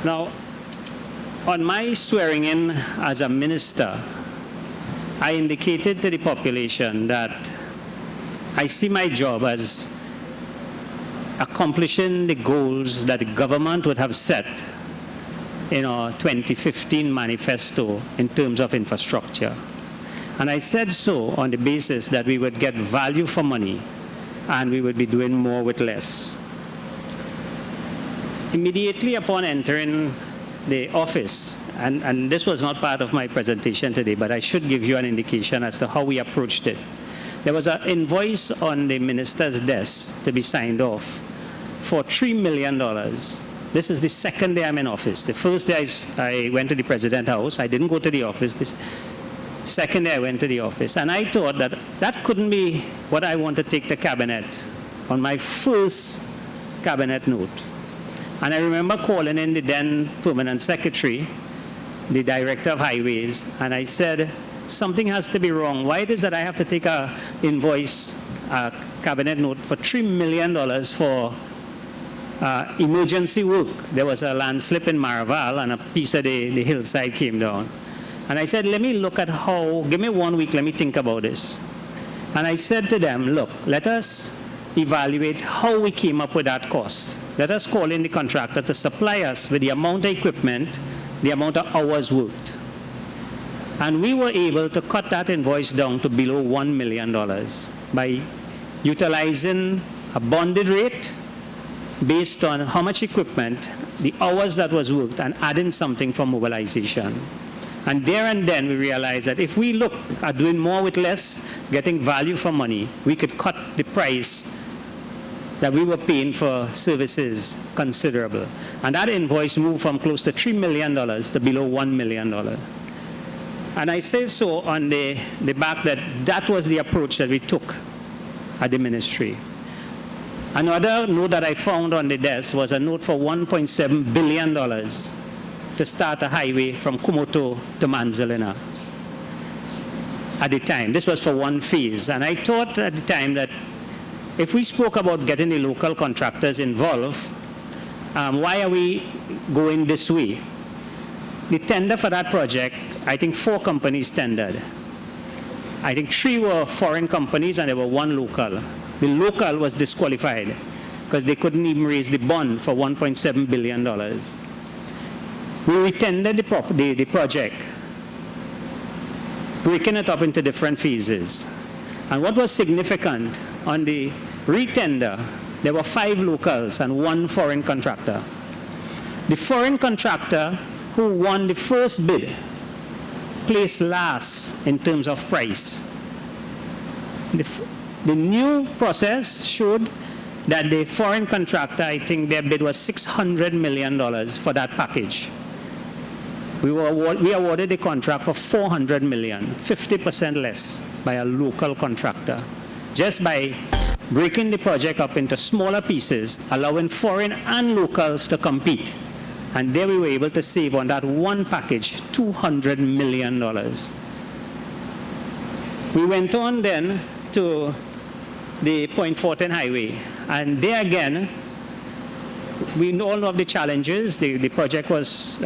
Now, on my swearing in as a minister, I indicated to the population that I see my job as accomplishing the goals that the government would have set in our 2015 manifesto in terms of infrastructure. And I said so on the basis that we would get value for money and we would be doing more with less. Immediately upon entering the office, and this was not part of my presentation today, but I should give you an indication as to how we approached it. There was an invoice on the minister's desk to be signed off for $3 million. This is the second day I'm in office. The first day I went to the President's house. I didn't go to the office. The second day I went to the office. And I thought that that couldn't be what I want to take to cabinet on my first cabinet note. And I remember calling in the then permanent secretary, the director of highways, and I said, something has to be wrong. Why it is that I have to take a invoice, a cabinet note for $3 million for emergency work? There was a landslip in Maraval and a piece of the hillside came down. And I said, let me look at how, give me 1 week, let me think about this. And I said to them, look, let us evaluate how we came up with that cost. Let us call in the contractor to supply us with the amount of equipment, the amount of hours worked. And we were able to cut that invoice down to below $1 million by utilizing a bonded rate based on how much equipment, the hours that was worked, and adding something for mobilization. And there and then we realized that if we look at doing more with less, getting value for money, we could cut the price that we were paying for services considerable. And that invoice moved from close to $3 million to below $1 million. And I say so on the back that that was the approach that we took at the ministry. Another note that I found on the desk was a note for $1.7 billion to start a highway from Kumoto to Manzalina at the time. This was for one phase. And I thought at the time that if we spoke about getting the local contractors involved, why are we going this way? The tender for that project, I think 4 companies tendered. I think 3 were foreign companies and there were 1 local. The local was disqualified because they couldn't even raise the bond for $1.7 billion. We retendered the project, breaking it up into different phases. And what was significant, on the retender, there were 5 locals and 1 foreign contractor. The foreign contractor who won the first bid placed last in terms of price. The new process showed that the foreign contractor, I think their bid was $600 million for that package. We awarded the contract for $400 million, 50% less by a local contractor, just by breaking the project up into smaller pieces, allowing foreign and locals to compete. And there we were able to save on that one package $200 million. We went on then to the Point Fortin Highway, and there again, we all know of the challenges. The project was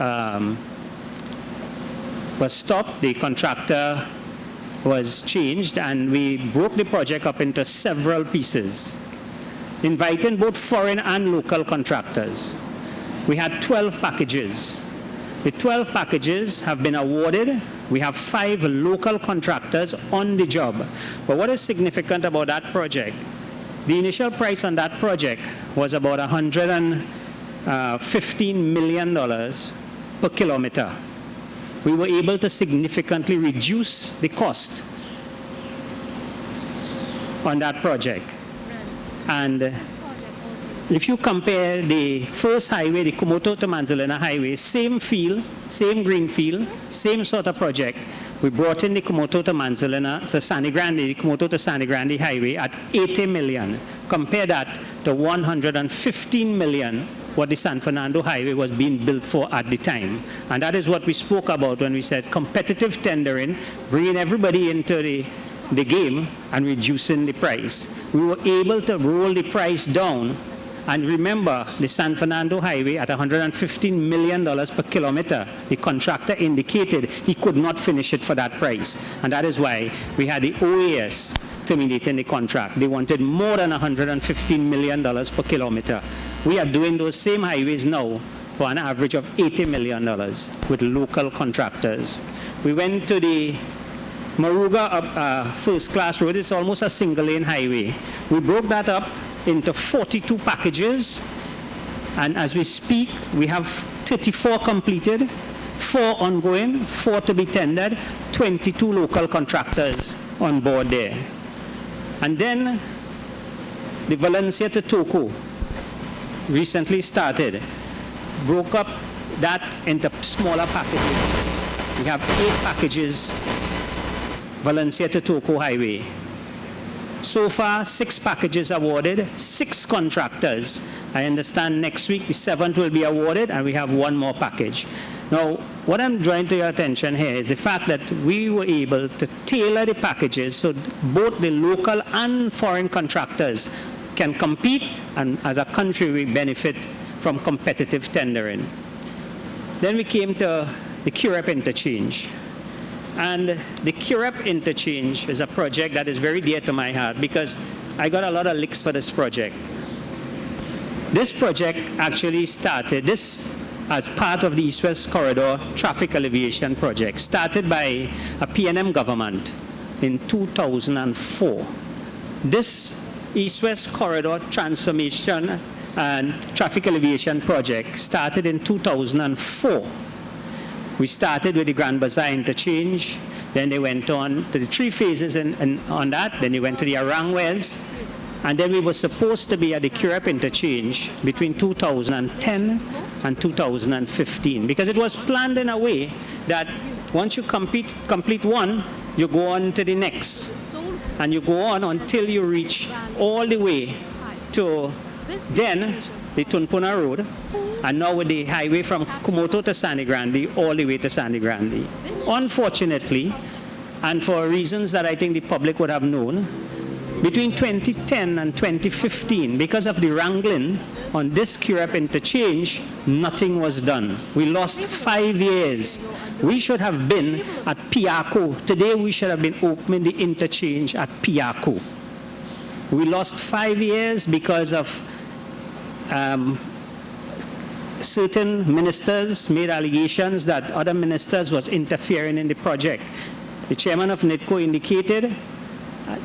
stopped, the contractor was changed, and we broke the project up into several pieces, inviting both foreign and local contractors. We had 12 packages. The 12 packages have been awarded. We have 5 local contractors on the job. But what is significant about that project, the initial price on that project was about $115 million per kilometer. We were able to significantly reduce the cost on that project. And if you compare the first highway, the Kumoto to Manzalina highway, same field, same green field, same sort of project. We brought in the Kumoto to Manzalina, so Sani Grande, the Kumoto to Sani Grande highway at $80 million. Compare that to $115 million, what the San Fernando highway was being built for at the time. And that is what we spoke about when we said competitive tendering, bringing everybody into the game and reducing the price. We were able to roll the price down And remember, the San Fernando Highway at $115 million per kilometer, the contractor indicated he could not finish it for that price. And that is why we had the OAS terminating the contract. They wanted more than $115 million per kilometer. We are doing those same highways now for an average of $80 million with local contractors. We went to the Maruga first class road. It's almost a single lane highway. We broke that up into 42 packages, and as we speak we have 34 completed, 4 ongoing, 4 to be tendered, 22 local contractors on board there. And then the Valencia to Toco recently started, broke up that into smaller packages. We have 8 packages, Valencia to Toco Highway. So far, 6 packages awarded, 6 contractors. I understand next week the 7th will be awarded, and we have 1 more package. Now, what I'm drawing to your attention here is the fact that we were able to tailor the packages so both the local and foreign contractors can compete, and as a country we benefit from competitive tendering. Then we came to the Curepe Interchange. And the Curepe Interchange is a project that is very dear to my heart because I got a lot of licks for this project. This project actually started, this as part of the East-West Corridor Traffic Alleviation Project, started by a PNM government in 2004. This East-West Corridor Transformation and Traffic Alleviation Project started in 2004. We started with the Grand Bazaar interchange, then they went on to the 3 phases on that, then they went to the Arangwes, and then we were supposed to be at the Curepe interchange between 2010 and 2015, because it was planned in a way that once you complete one, you go on to the next, and you go on until you reach all the way to then the Tunpuna Road, and now with the highway from Kumoto to Sangre Grande, all the way to Sangre Grande. Unfortunately, and for reasons that I think the public would have known, between 2010 and 2015, because of the wrangling on this Curepe interchange, nothing was done. We lost 5 years. We should have been at Piaco. Today we should have been opening the interchange at Piaco. We lost 5 years because of certain ministers made allegations that other ministers was interfering in the project. The chairman of NITCO indicated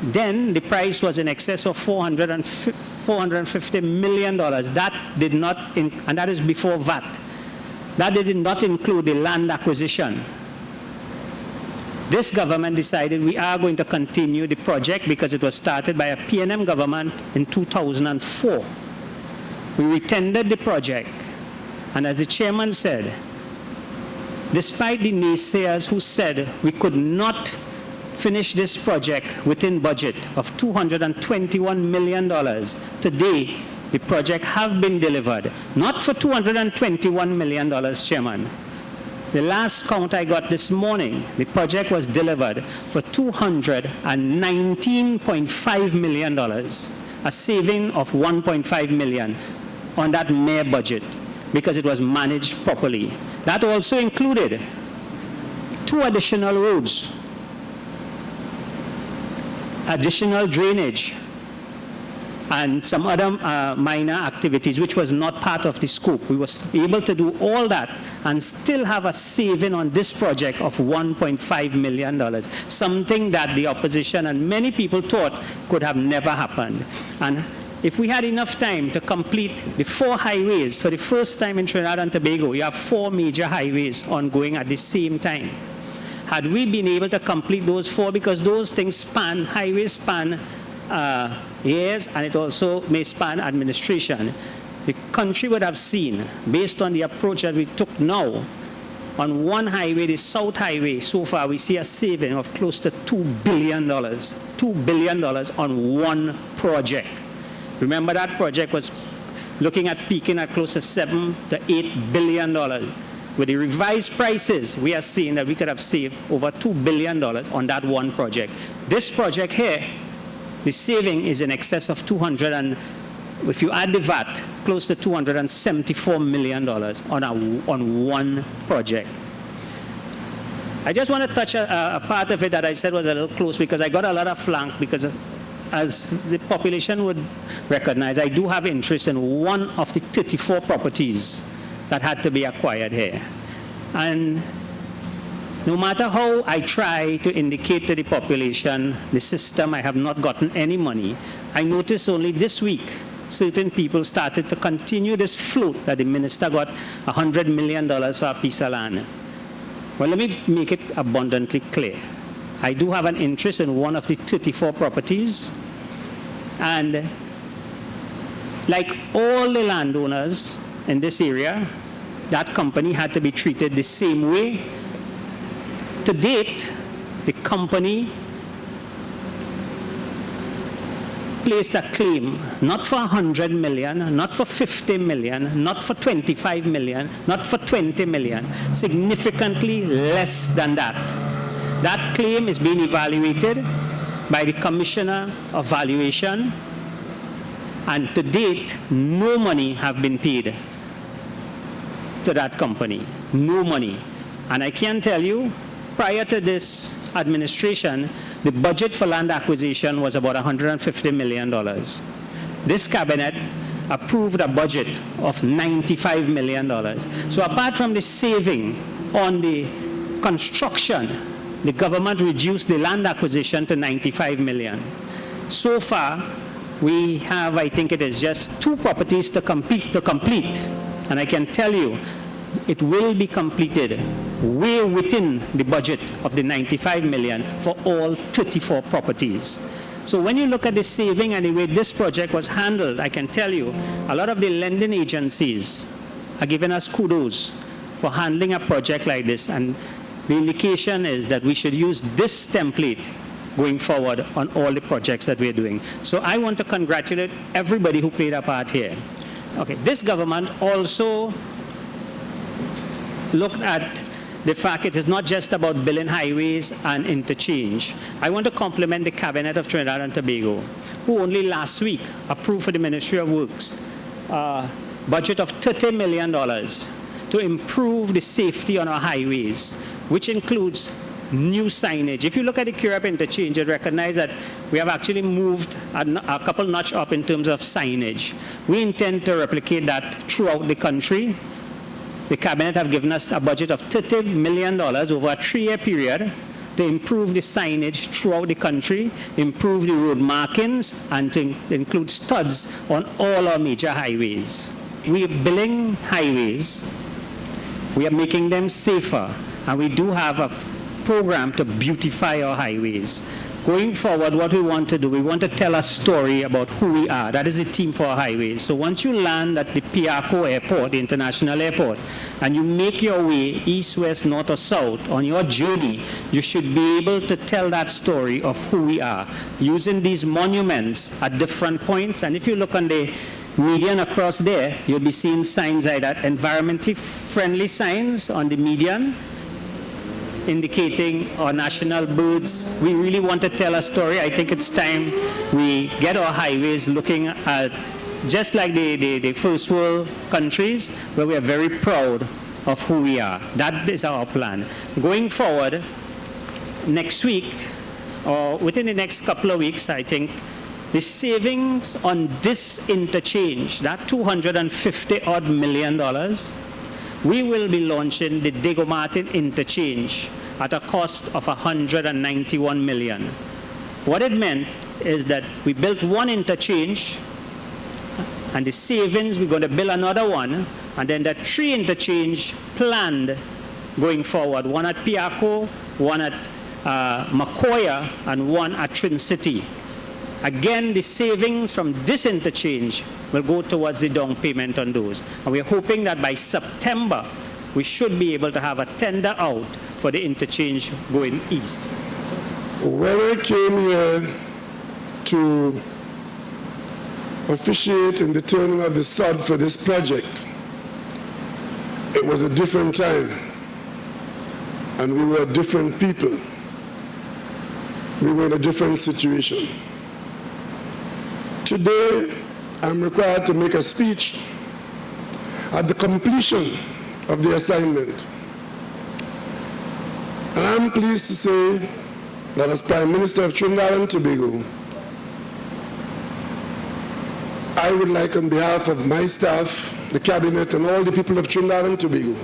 then the price was in excess of $450 million. That did not, and that is before VAT. That did not include the land acquisition. This government decided we are going to continue the project because it was started by a PNM government in 2004. We retendered the project. And as the chairman said, despite the naysayers who said we could not finish this project within budget of $221 million, today the project have been delivered. Not for $221 million, Chairman. The last count I got this morning, the project was delivered for $219.5 million, a saving of $1.5 million on that mere budget, because it was managed properly. That also included 2 additional roads, additional drainage, and some other minor activities which was not part of the scope. We were able to do all that and still have a saving on this project of $1.5 million, something that the opposition and many people thought could have never happened. And if we had enough time to complete the 4 highways, for the first time in Trinidad and Tobago, we have 4 major highways ongoing at the same time. Had we been able to complete those 4, because those things span, highways span years, and it also may span administration, the country would have seen, based on the approach that we took now, on one highway, the South Highway, so far we see a saving of close to $2 billion. $2 billion on one project. Remember, that project was looking at peaking at close to $7 to $8 billion. With the revised prices, we are seeing that we could have saved over $2 billion on that one project. This project here, the saving is in excess of $219 if you add the VAT, close to $274 million on one project. I just want to touch a part of it that I said was a little close, because I got a lot of flank, because as the population would recognize, I do have interest in one of the 34 properties that had to be acquired here. And no matter how I try to indicate to the population, the system, I have not gotten any money. I noticed only this week, certain people started to continue this float that the minister got $100 million for a piece of land. Well, let me make it abundantly clear. I do have an interest in one of the 34 properties, and like all the landowners in this area, that company had to be treated the same way. To date, the company placed a claim not for 100 million, not for 50 million, not for 25 million, not for 20 million, significantly less than that. That claim is being evaluated by the Commissioner of Valuation, and to date, no money have been paid to that company. No money. And I can tell you, prior to this administration, the budget for land acquisition was about $150 million. This cabinet approved a budget of $95 million. So apart from the saving on the construction, the government reduced the land acquisition to $95 million. So far, we have, I think it is just 2 properties to complete. And I can tell you, it will be completed way within the budget of the $95 million for all 34 properties. So when you look at the saving and the way this project was handled, I can tell you, a lot of the lending agencies are giving us kudos for handling a project like this. And the indication is that we should use this template going forward on all the projects that we're doing. So I want to congratulate everybody who played a part here. Okay, this government also looked at the fact it is not just about building highways and interchange. I want to compliment the Cabinet of Trinidad and Tobago, who only last week approved for the Ministry of Works a budget of $30 million to improve the safety on our highways, which includes new signage. If you look at the Curepe Interchange, you'll recognize that we have actually moved a couple notch up in terms of signage. We intend to replicate that throughout the country. The Cabinet have given us a budget of $30 million over a 3-year period to improve the signage throughout the country, improve the road markings, and to include studs on all our major highways. We are building highways, we are making them safer, and we do have a program to beautify our highways. Going forward, what we want to do, we want to tell a story about who we are. That is the theme for our highways. So once you land at the Piarco Airport, the international airport, and you make your way east, west, north, or south on your journey, you should be able to tell that story of who we are, using these monuments at different points. And if you look on the median across there, you'll be seeing signs like that, environmentally friendly signs on the median, indicating our national birds. We really want to tell a story. I think it's time we get our highways looking at just like the first world countries, where we are very proud of who we are. That is our plan. Going forward, next week, or within the next couple of weeks, I think, the savings on this interchange, that $250-odd million, we will be launching the Diego Martin interchange at a cost of $191 million. What it meant is that we built one interchange, and the savings, we're going to build another one, and then the 3 interchange planned going forward, one at Piarco, one at Macoya, and one at Trin City. Again, the savings from this interchange will go towards the down payment on those. And we're hoping that by September, we should be able to have a tender out for the interchange going east. When I came here to officiate in the turning of the sod for this project, it was a different time, and we were different people. We were in a different situation. Today, I'm required to make a speech at the completion of the assignment. And I'm pleased to say that as Prime Minister of Trinidad and Tobago, I would like, on behalf of my staff, the Cabinet, and all the people of Trinidad and Tobago,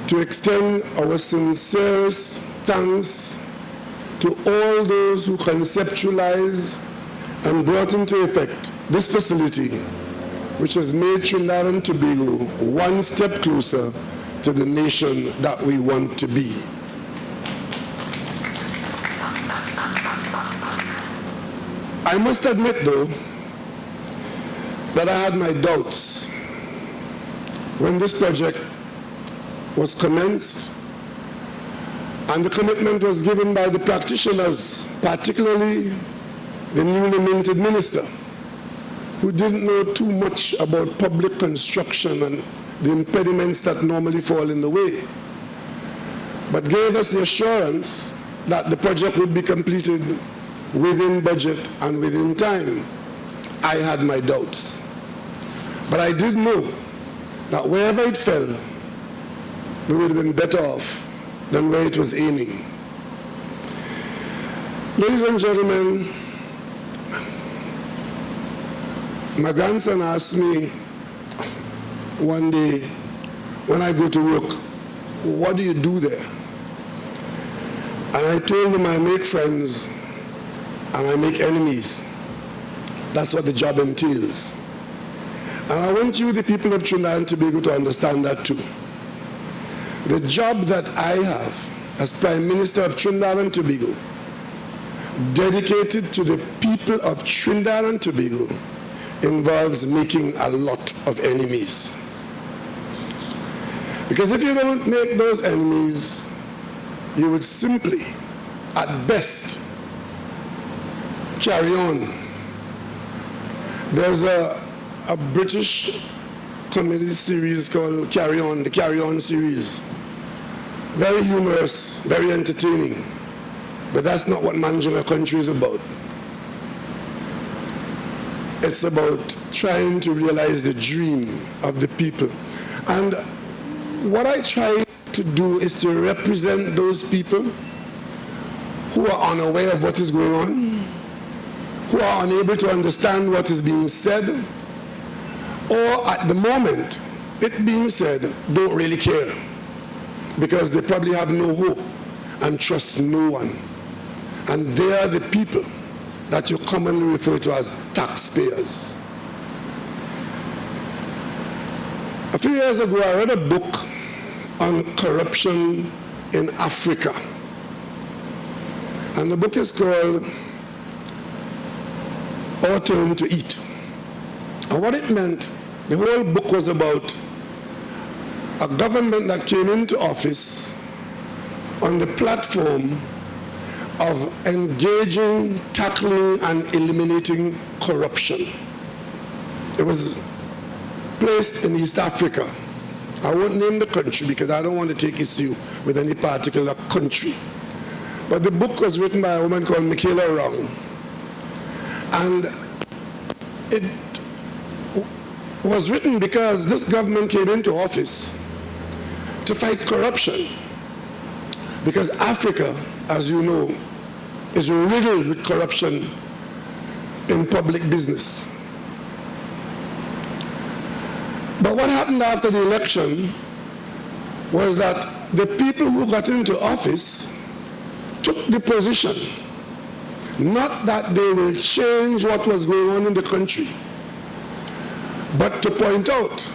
to extend our sincerest thanks to all those who conceptualized and brought into effect this facility, which has made Trinidad and Tobago one step closer to the nation that we want to be. I must admit, though, that I had my doubts when this project was commenced and the commitment was given by the practitioners, particularly the newly minted minister, who didn't know too much about public construction and the impediments that normally fall in the way, but gave us the assurance that the project would be completed within budget and within time. I had my doubts. But I did know that wherever it fell, we would have been better off than where it was aiming. Ladies and gentlemen, my grandson asked me one day when I go to work, what do you do there? And I told him I make friends and I make enemies. That's what the job entails. And I want you, the people of Trinidad and Tobago, to understand that too. The job that I have as Prime Minister of Trinidad and Tobago, dedicated to the people of Trinidad and Tobago, involves making a lot of enemies. Because if you don't make those enemies, you would simply, at best, carry on. There's a British comedy series called Carry On, the Carry On series. Very humorous, very entertaining. But that's not what managing a country is about. It's about trying to realize the dream of the people. And what I try to do is to represent those people who are unaware of what is going on, who are unable to understand what is being said, or at the moment, it being said, don't really care, because they probably have no hope and trust no one. And they are the people that you commonly refer to as taxpayers. A few years ago, I read a book on corruption in Africa. And the book is called Our Turn to Eat. And what it meant, the whole book was about a government that came into office on the platform of engaging, tackling, and eliminating corruption. It was placed in East Africa. I won't name the country because I don't want to take issue with any particular country. But the book was written by a woman called Michaela Rowley. And it was written because this government came into office to fight corruption. Because Africa, as you know, is riddled with corruption in public business. But what happened after the election was that the people who got into office took the position, not that they will change what was going on in the country, but to point out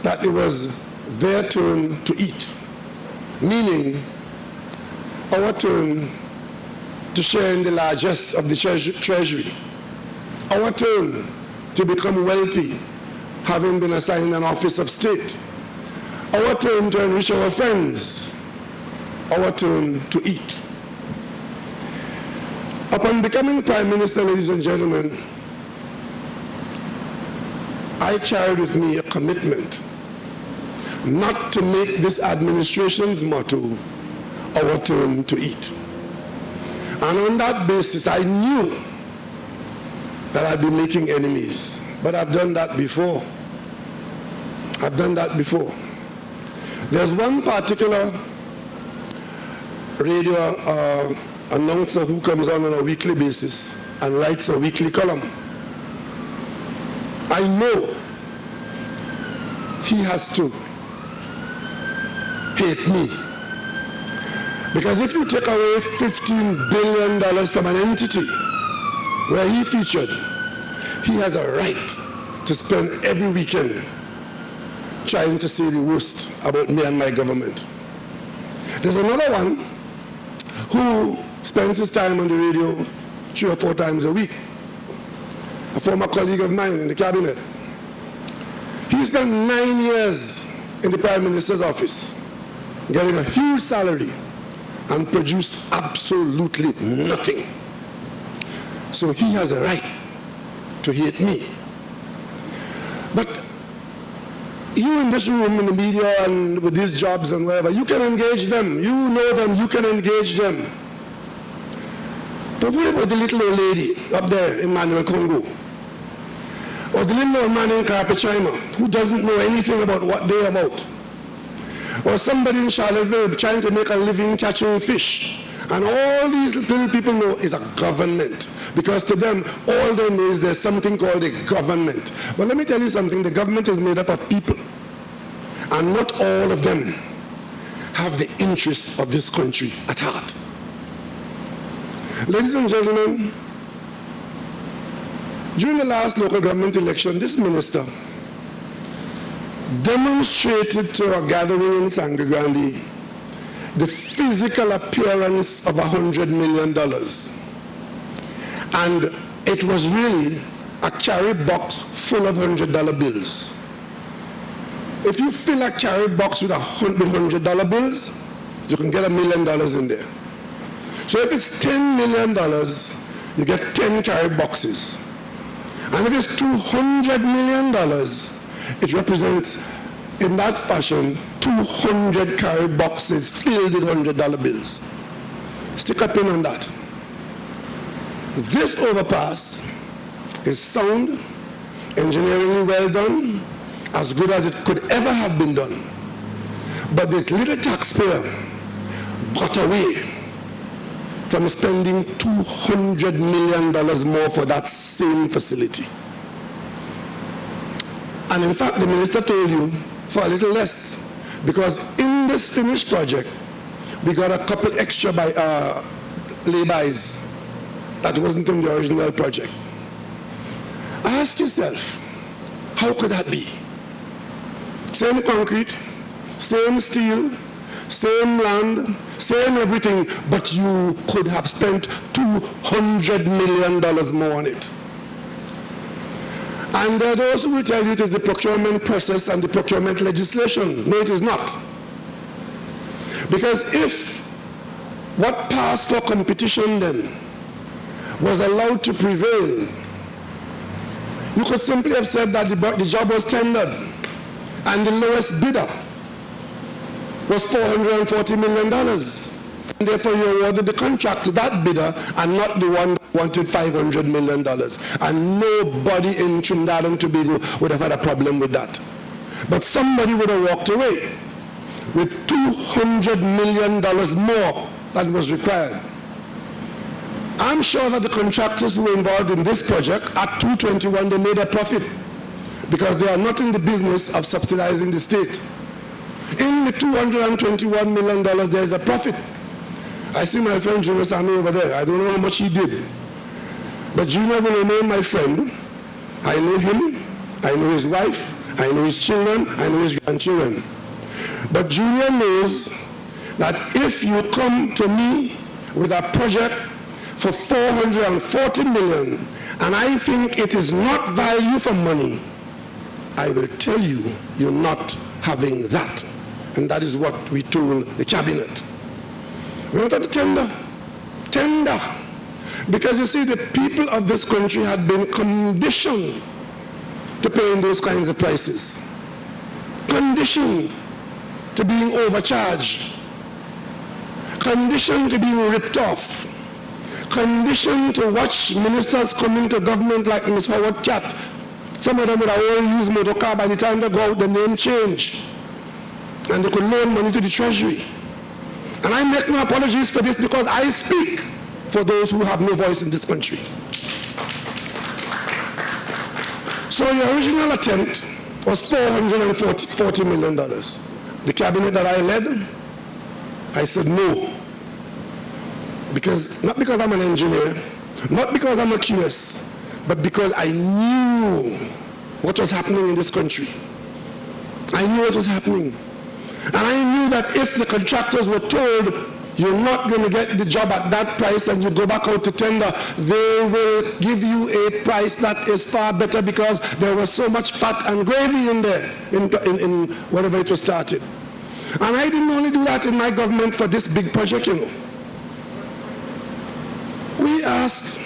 that it was their turn to eat, meaning our turn to share in the largesse of the treasury, our turn to become wealthy, having been assigned an office of state, our turn to enrich our friends, our turn to eat. Upon becoming Prime Minister, ladies and gentlemen, I carried with me a commitment not to make this administration's motto, our turn to eat. And on that basis, I knew that I'd be making enemies. but I've done that before. I've done that before. There's one particular radio announcer who comes on a weekly basis and writes a weekly column. I know he has to hate me. Because if you take away $15 billion from an entity where he featured, he has a right to spend every weekend trying to say the worst about me and my government. There's another one who spends his time on the radio 3 or 4 times a week, a former colleague of mine in the cabinet. He spent 9 years in the Prime Minister's office, getting a huge salary, and produced absolutely nothing. So he has a right to hate me. But you in this room, in the media, and with these jobs and whatever, you can engage them. You know them, you can engage them. But what about the little old lady up there in Manuel Congo? Or the little old man in Curepe, China, who doesn't know anything about what they're about? Or somebody in Charlottesville trying to make a living catching fish. And all these little people know is a government. Because to them, all they know is there's something called a government. But let me tell you something, the government is made up of people. And not all of them have the interests of this country at heart. Ladies and gentlemen, during the last local government election, this minister demonstrated to a gathering in Sangre Grande the physical appearance of $100 million. And it was really a carry box full of $100 bills. If you fill a carry box with $100 bills, you can get $1 million in there. So if it's $10 million, you get 10 carry boxes. And if it's $200 million, it represents, in that fashion, 200 carry boxes filled with $100 bills. Stick a pin on that. This overpass is sound, engineeringly well done, as good as it could ever have been done. But the little taxpayer got away from spending $200 million more for that same facility. And in fact, the minister told you for a little less, because in this finished project, we got a couple extra lay-bys that wasn't in the original project. Ask yourself, how could that be? Same concrete, same steel, same land, same everything, but you could have spent $200 million more on it. And there are those who will tell you it is the procurement process and the procurement legislation. No, it is not. Because if what passed for competition then was allowed to prevail, you could simply have said that the job was tendered and the lowest bidder was $440 million. And therefore you awarded the contract to that bidder and not the one that wanted $500 million. And nobody in Trinidad and Tobago would have had a problem with that. But somebody would have walked away with $200 million more than was required. I'm sure that the contractors who were involved in this project at 221, they made a profit because they are not in the business of subsidizing the state. In the $221 million, there is a profit. I see my friend Junior Sammy over there. I don't know how much he did. But Junior will remain my friend. I know him. I know his wife. I know his children. I know his grandchildren. But Junior knows that if you come to me with a project for $440 million, and I think it is not value for money, I will tell you, you're not having that. And that is what we told the cabinet. We wanted to tender. Because you see, the people of this country had been conditioned to paying those kinds of prices. Conditioned to being overcharged. Conditioned to being ripped off. Conditioned to watch ministers come into government like Ms. Howard Cat Some of them would have all used motor car. By the time they go out, the name change. And they could loan money to the treasury. And I make no apologies for this because I speak for those who have no voice in this country. So the original attempt was $440 million. The cabinet that I led, I said no. Not because I'm an engineer, not because I'm a QS, but because I knew what was happening in this country. I knew what was happening. And I knew that if the contractors were told, you're not going to get the job at that price and you go back out to tender, they will give you a price that is far better because there was so much fat and gravy in there, in whenever it was started. And I didn't only do that in my government for this big project, you know. We asked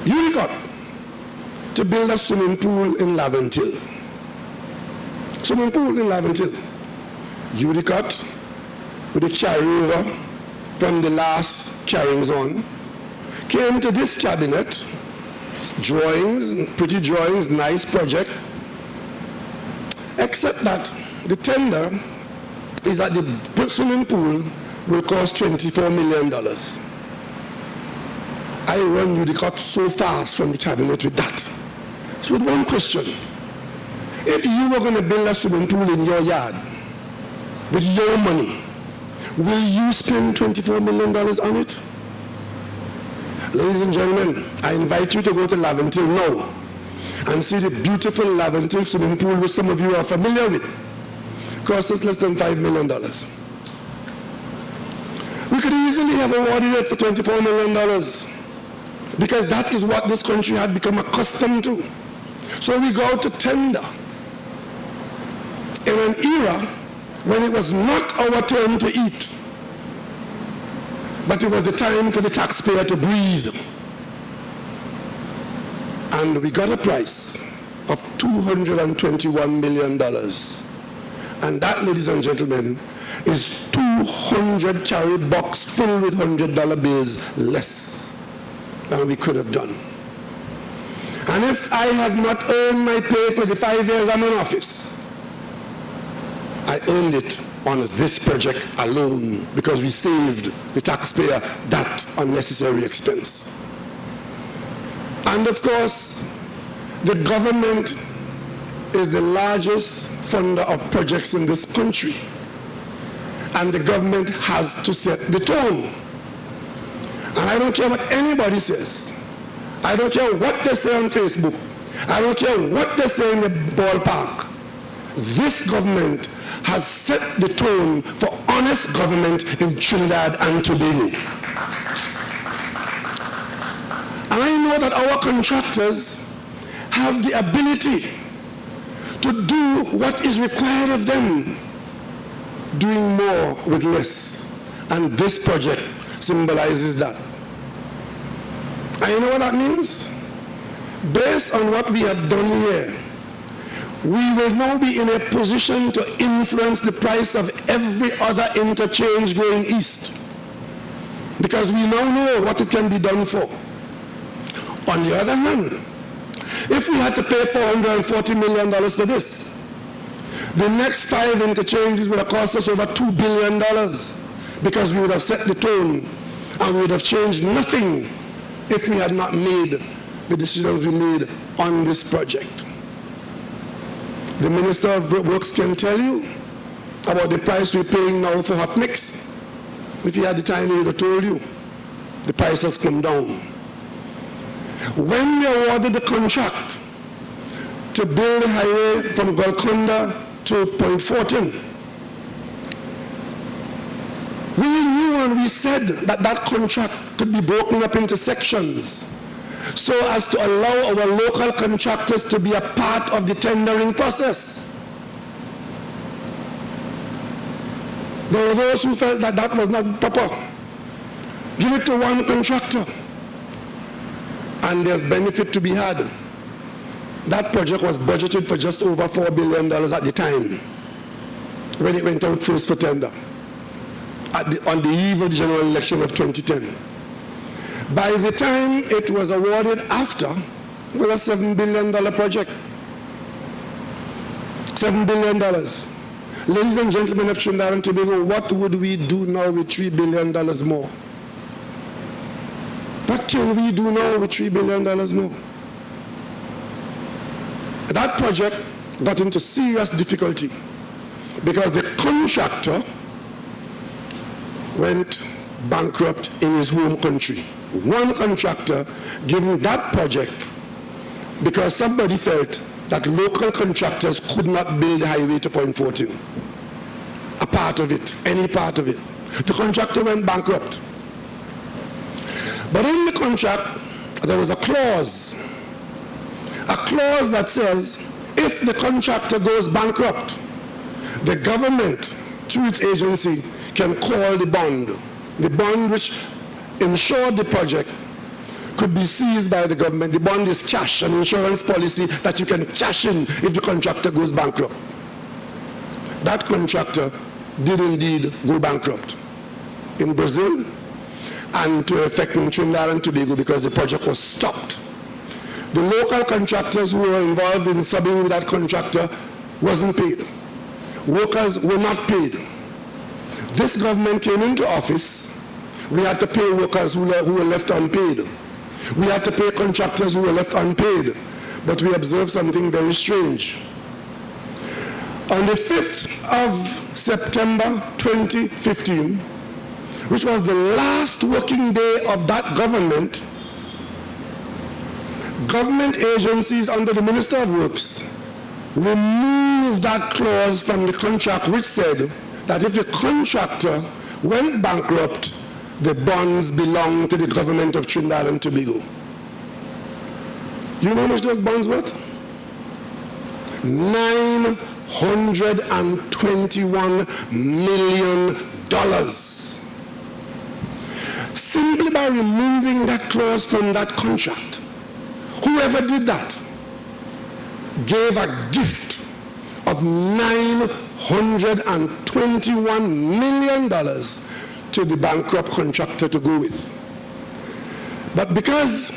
Unicot to build a swimming pool in Laventille. Swimming pool in Laventille. Unicot, with the carryover from the last carryings on, came to this cabinet, drawings, pretty drawings, nice project, except that the tender is that the swimming pool will cost $24 million. I run Unicot so fast from the cabinet with that. So with one question, if you were going to build a swimming pool in your yard with your money, will you spend $24 million on it? Ladies and gentlemen, I invite you to go to Laventille now and see the beautiful Laventille swimming pool, which some of you are familiar with. Cost us less than $5 million. We could easily have awarded it for $24 million because that is what this country had become accustomed to. So we go to tender in an era when it was not our turn to eat, but it was the time for the taxpayer to breathe. And we got a price of $221 million. And that, ladies and gentlemen, is 200 carry box filled with $100 bills less than we could have done. And if I have not earned my pay for the 5 years I'm in office, I earned it on this project alone because we saved the taxpayer that unnecessary expense. And of course, the government is the largest funder of projects in this country. And the government has to set the tone. And I don't care what anybody says. I don't care what they say on Facebook. I don't care what they say in the ballpark. This government has set the tone for honest government in Trinidad and Tobago. And I know that our contractors have the ability to do what is required of them, doing more with less. And this project symbolizes that. And you know what that means? Based on what we have done here, we will now be in a position to influence the price of every other interchange going east. Because we now know what it can be done for. On the other hand, if we had to pay $440 million for this, the next 5 interchanges would have cost us over $2 billion because we would have set the tone and we would have changed nothing if we had not made the decisions we made on this project. The Minister of Works can tell you about the price we're paying now for hot mix. If he had the time, he would have told you. The price has come down. When we awarded the contract to build the highway from Golconda to Point 14, we knew and we said that that contract could be broken up into sections so as to allow our local contractors to be a part of the tendering process. There were those who felt that that was not proper. Give it to one contractor, and there's benefit to be had. That project was budgeted for just over $4 billion at the time when it went out first for tender on the eve of the general election of 2010. By the time it was awarded after, was a $7 billion project. $7 billion. Ladies and gentlemen of Trinidad and Tobago, what would we do now with $3 billion more? What can we do now with $3 billion more? That project got into serious difficulty because the contractor went bankrupt in his home country. One contractor given that project because somebody felt that local contractors could not build the highway to Point 14. A part of it, any part of it. The contractor went bankrupt. But in the contract, there was a clause that says, if the contractor goes bankrupt, the government, through its agency, can call the bond which insured the project, could be seized by the government. The bond is cash, an insurance policy that you can cash in if the contractor goes bankrupt. That contractor did indeed go bankrupt in Brazil and to effect in Trinidad and Tobago because the project was stopped. The local contractors who were involved in subbing with that contractor wasn't paid. Workers were not paid. This government came into office. We had to pay workers who were left unpaid. We had to pay contractors who were left unpaid. But we observed something very strange. On the 5th of September 2015, which was the last working day of that government, government agencies under the Minister of Works removed that clause from the contract which said that if the contractor went bankrupt, the bonds belong to the government of Trinidad and Tobago. You know how much those bonds worth? $921 million. Simply by removing that clause from that contract. Whoever did that gave a gift of $921 million to the bankrupt contractor to go with. But because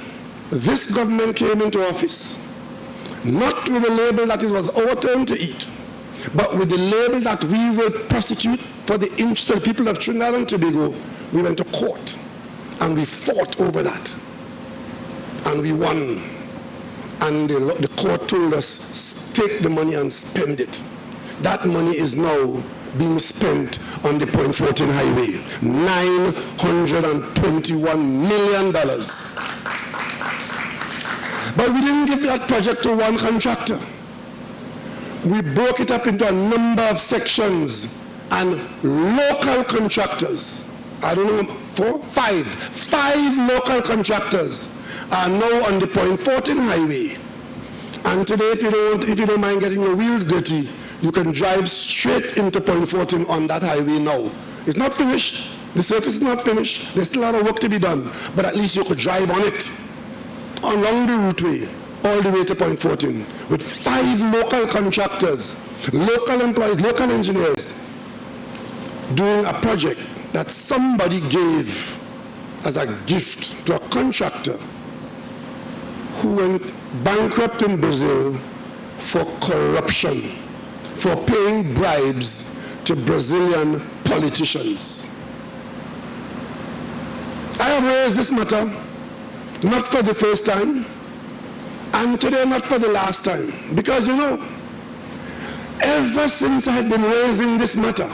this government came into office, not with the label that it was our turn to eat, but with the label that we will prosecute for the interest of the people of Trinidad and Tobago, we went to court and we fought over that. And we won. And the court told us, take the money and spend it. That money is now being spent on the Point 14 highway. $921 million. But we didn't give that project to one contractor. We broke it up into a number of sections, and local contractors, I don't know, five local contractors are now on the Point 14 highway. And today, if you don't mind getting your wheels dirty, you can drive straight into Point 14 on that highway now. It's not finished. The surface is not finished. There's still a lot of work to be done. But at least you could drive on it, along the routeway, all the way to Point 14, with 5 local contractors, local employees, local engineers, doing a project that somebody gave as a gift to a contractor who went bankrupt in Brazil for corruption, for paying bribes to Brazilian politicians. I have raised this matter not for the first time, and today not for the last time, because you know, ever since I had been raising this matter,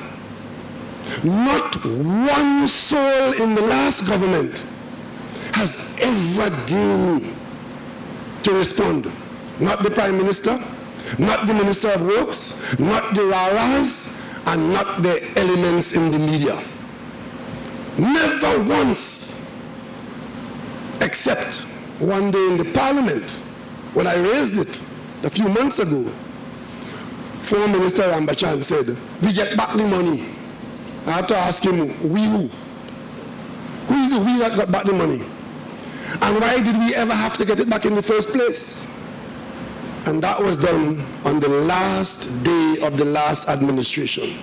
not one soul in the last government has ever deigned to respond. Not the Prime Minister, not the Minister of Works, not the Raras, and not the elements in the media. Never once, except one day in the Parliament, when I raised it a few months ago. Former Minister Rambachan said, we get back the money. I had to ask him, we who? Who is the we that got back the money? And why did we ever have to get it back in the first place? And that was done on the last day of the last administration.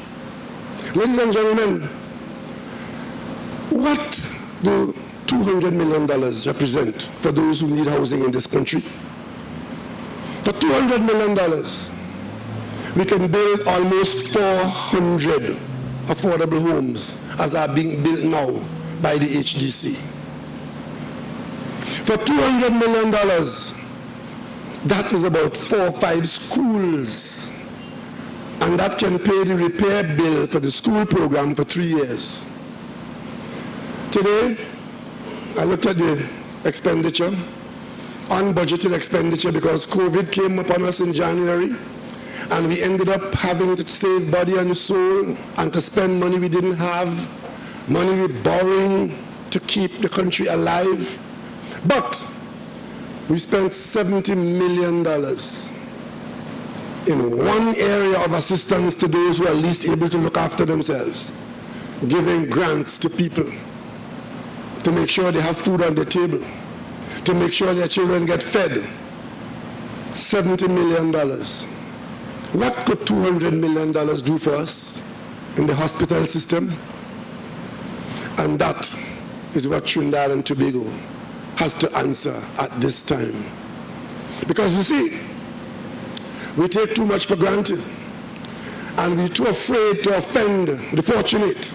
Ladies and gentlemen, what do $200 million represent for those who need housing in this country? For $200 million, we can build almost 400 affordable homes as are being built now by the HDC. For $200 million, that is about 4 or 5 schools. And that can pay the repair bill for the school program for 3 years. Today, I looked at the expenditure, unbudgeted expenditure, because COVID came upon us in January, and we ended up having to save body and soul and to spend money we didn't have, money we're borrowing to keep the country alive. But we spent $70 million in one area of assistance to those who are least able to look after themselves, giving grants to people to make sure they have food on their table, to make sure their children get fed. $70 million. What could $200 million do for us in the hospital system? And that is what Trinidad and Tobago has to answer at this time. Because you see, we take too much for granted, and we're too afraid to offend the fortunate.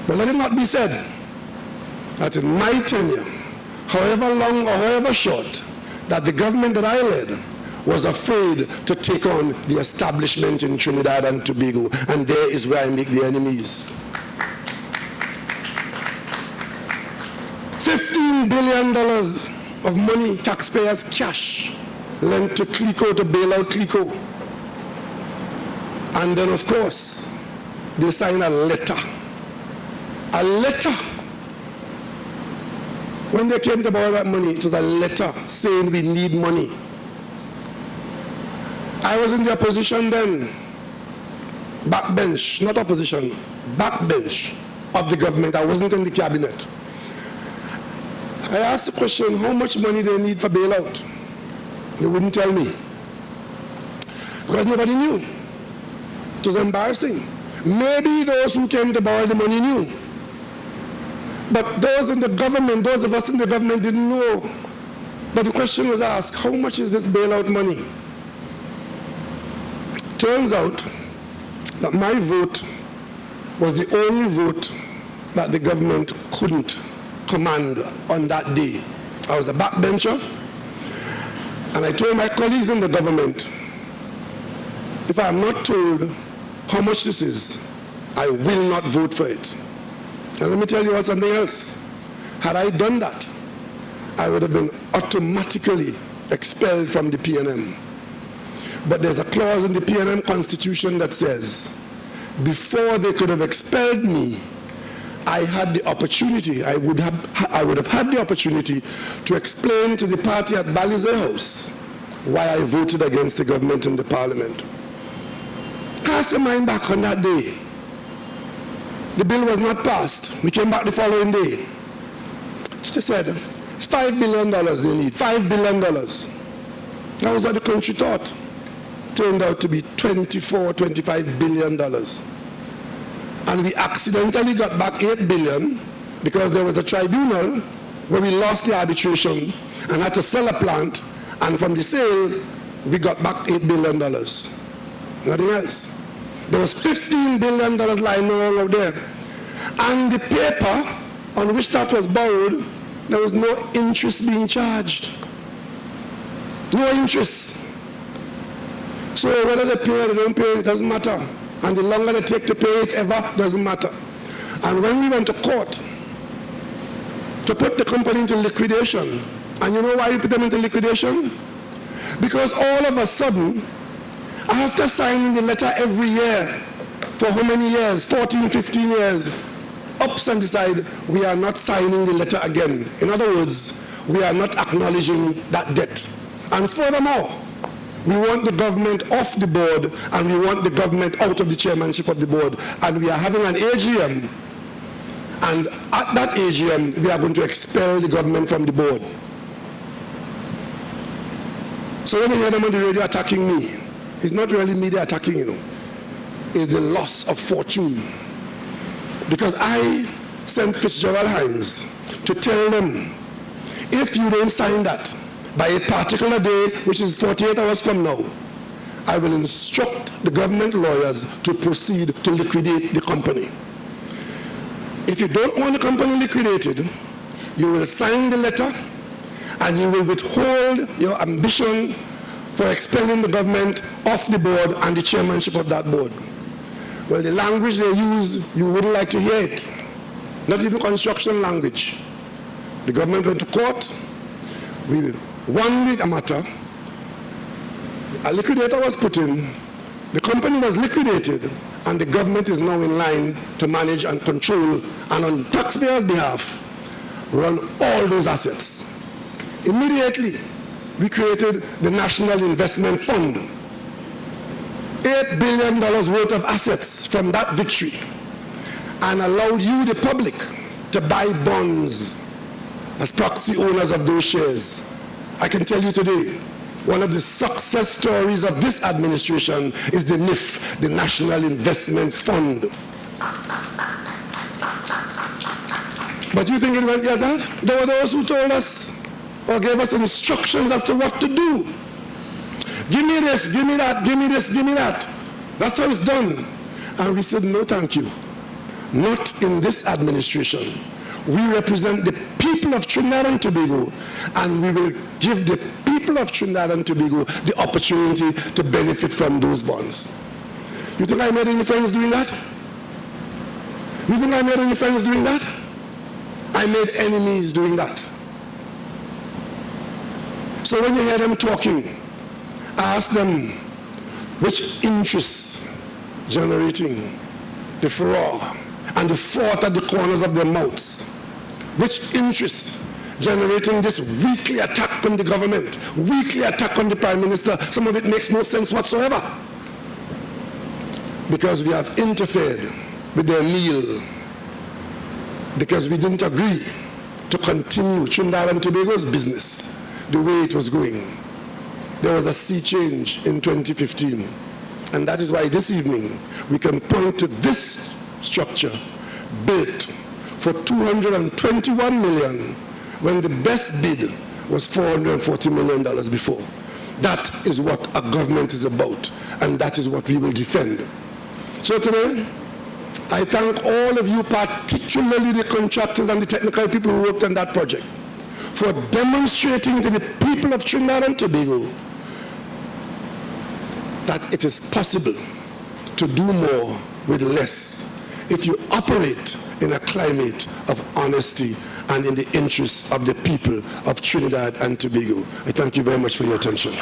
But let it not be said that in my tenure, however long or however short, that the government that I led was afraid to take on the establishment in Trinidad and Tobago, and there is where I make the enemies. $15 billion of money, taxpayers' cash, lent to Clico to bail out Clico. And then, of course, they sign a letter. A letter. When they came to borrow that money, it was a letter saying we need money. I was in the opposition then, backbench, not opposition, backbench of the government. I wasn't in the cabinet. I asked the question, how much money they need for bailout? They wouldn't tell me, because nobody knew. It was embarrassing. Maybe those who came to borrow the money knew, but those in the government, those of us in the government didn't know. But the question was asked, how much is this bailout money? Turns out that my vote was the only vote that the government couldn't command on that day. I was a backbencher, and I told my colleagues in the government, if I am not told how much this is, I will not vote for it. And let me tell you all something else. Had I done that, I would have been automatically expelled from the PNM. But there's a clause in the PNM Constitution that says, before they could have expelled me, I had the opportunity, I would have had the opportunity to explain to the party at Balize House why I voted against the government in the parliament. Cast your mind back on that day. The bill was not passed. We came back the following day. They said, it's $5 billion they need, $5 billion. That was what the country thought. Turned out to be $25 billion. And we accidentally got back $8 billion because there was a tribunal where we lost the arbitration and had to sell a plant, and from the sale, we got back $8 billion. Nothing else. There was $15 billion lying around out there. And the paper on which that was borrowed, there was no interest being charged. No interest. So whether they pay or they don't pay, it doesn't matter. And the longer they take to pay, if ever, doesn't matter. And when we went to court to put the company into liquidation, and you know why we put them into liquidation? Because all of a sudden, after signing the letter every year, for how many years? 14, 15 years, ups and decide we are not signing the letter again. In other words, we are not acknowledging that debt. And furthermore, we want the government off the board, and we want the government out of the chairmanship of the board. And we are having an AGM, and at that AGM, we are going to expel the government from the board. So when you hear them on the radio attacking me, it's not really me they're attacking, you know. It's the loss of fortune. Because I sent Fitzgerald Hines to tell them, if you don't sign that, by a particular day, which is 48 hours from now, I will instruct the government lawyers to proceed to liquidate the company. If you don't want the company liquidated, you will sign the letter and you will withhold your ambition for expelling the government off the board and the chairmanship of that board. Well, the language they use, you wouldn't like to hear it. Not even construction language. The government went to court. We won the matter. A liquidator was put in. The company was liquidated, and the government is now in line to manage and control, and on taxpayers' behalf, run all those assets. Immediately, we created the National Investment Fund. $8 billion worth of assets from that victory, and allowed you, the public, to buy bonds as proxy owners of those shares. I can tell you today, one of the success stories of this administration is the NIF, the National Investment Fund. But you think it went like that? There were those who told us or gave us instructions as to what to do. Give me this, give me that, give me this, give me that. That's how it's done. And we said, no, thank you. Not in this administration. We represent the people of Trinidad and Tobago, and we will give the people of Trinidad and Tobago the opportunity to benefit from those bonds. You think I made any friends doing that? You think I made any friends doing that? I made enemies doing that. So when you hear them talking, ask them which interests generating the furor and the froth at the corners of their mouths, which interests generating this weekly attack on the government, weekly attack on the Prime Minister. Some of it makes no sense whatsoever, because we have interfered with their meal, because we didn't agree to continue Trinidad and Tobago's business the way it was going. There was a sea change in 2015, and that is why this evening we can point to this structure built for $221 million when the best bid was $440 million before. That is what a government is about, and that is what we will defend. So today, I thank all of you, particularly the contractors and the technical people who worked on that project, for demonstrating to the people of Trinidad and Tobago that it is possible to do more with less if you operate in a climate of honesty and in the interests of the people of Trinidad and Tobago. I thank you very much for your attention.